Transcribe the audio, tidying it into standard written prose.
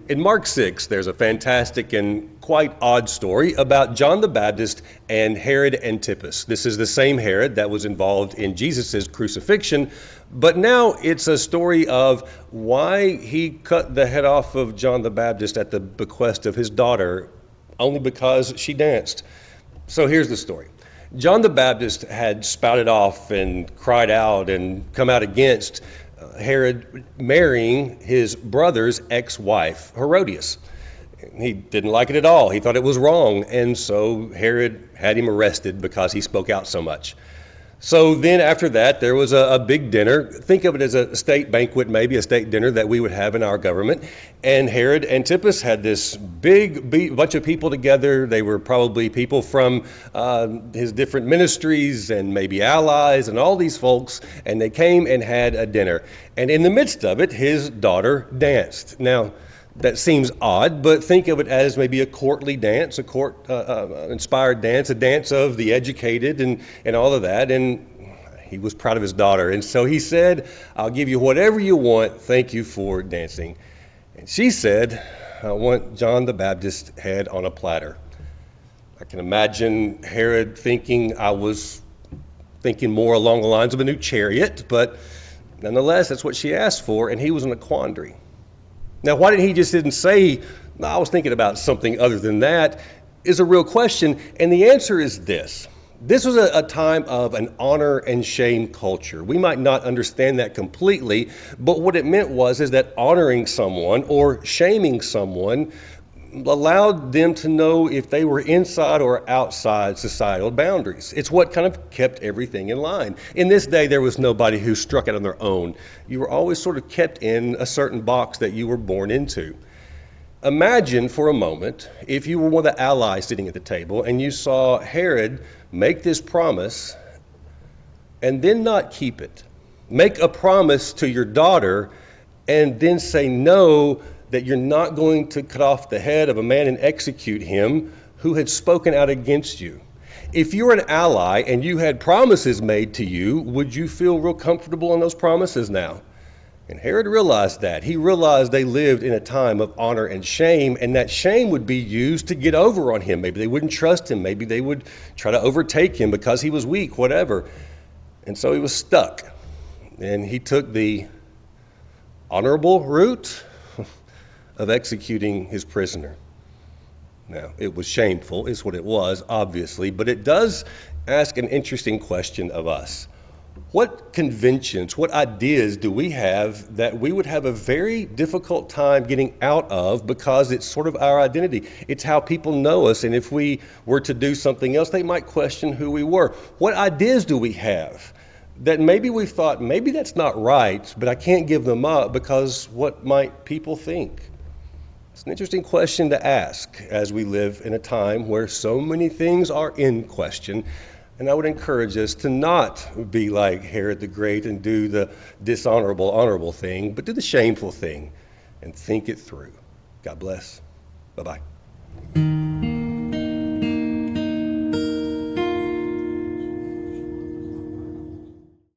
In Mark 6, there's a fantastic and quite odd story about John the Baptist and Herod Antipas. This is the same Herod that was involved in Jesus' crucifixion, but now it's a story of why he cut the head off of John the Baptist at the bequest of his daughter, only because she danced. So here's the story. John the Baptist had spouted off and cried out and come out against Herod marrying his brother's ex-wife, Herodias. He didn't like it at all. He thought it was wrong, and so Herod had him arrested because he spoke out so much. So then after that, there was a big dinner. Think of it as a state banquet, maybe a state dinner that we would have in our government. And Herod Antipas had this big bunch of people together. They were probably people from his different ministries and maybe allies and all these folks. And they came and had a dinner. And in the midst of it, his daughter danced. Now, that seems odd, but think of it as maybe a courtly dance, a court-inspired dance, a dance of the educated and all of that. And he was proud of his daughter. And so he said, "I'll give you whatever you want. Thank you for dancing." And she said, "I want John the Baptist's head on a platter." I can imagine Herod thinking I was thinking more along the lines of a new chariot, but nonetheless, that's what she asked for, and he was in a quandary. Now, why didn't he just didn't say, "No, I was thinking about something other than that," is a real question. And the answer is this. This was a time of an honor and shame culture. We might not understand that completely, but what it meant is that honoring someone or shaming someone allowed them to know if they were inside or outside societal boundaries. It's what kind of kept everything in line. In this day, there was nobody who struck it on their own. You were always sort of kept in a certain box that you were born into. Imagine for a moment if you were one of the allies sitting at the table and you saw Herod make this promise and then not keep it. Make a promise to your daughter and then say no, that you're not going to cut off the head of a man and execute him who had spoken out against you. If you were an ally and you had promises made to you, would you feel real comfortable in those promises now? And Herod realized that. He realized they lived in a time of honor and shame, and that shame would be used to get over on him. Maybe they wouldn't trust him. Maybe they would try to overtake him because he was weak, whatever. And so he was stuck. And he took the honorable route of executing his prisoner. Now, it was shameful, is what it was, obviously, but it does ask an interesting question of us. What conventions, what ideas do we have that we would have a very difficult time getting out of because it's sort of our identity? It's how people know us, and if we were to do something else, they might question who we were. What ideas do we have that maybe we thought, maybe that's not right, but I can't give them up because what might people think? It's an interesting question to ask as we live in a time where so many things are in question. And I would encourage us to not be like Herod the Great and do the dishonorable, honorable thing, but do the shameful thing and think it through. God bless. Bye-bye.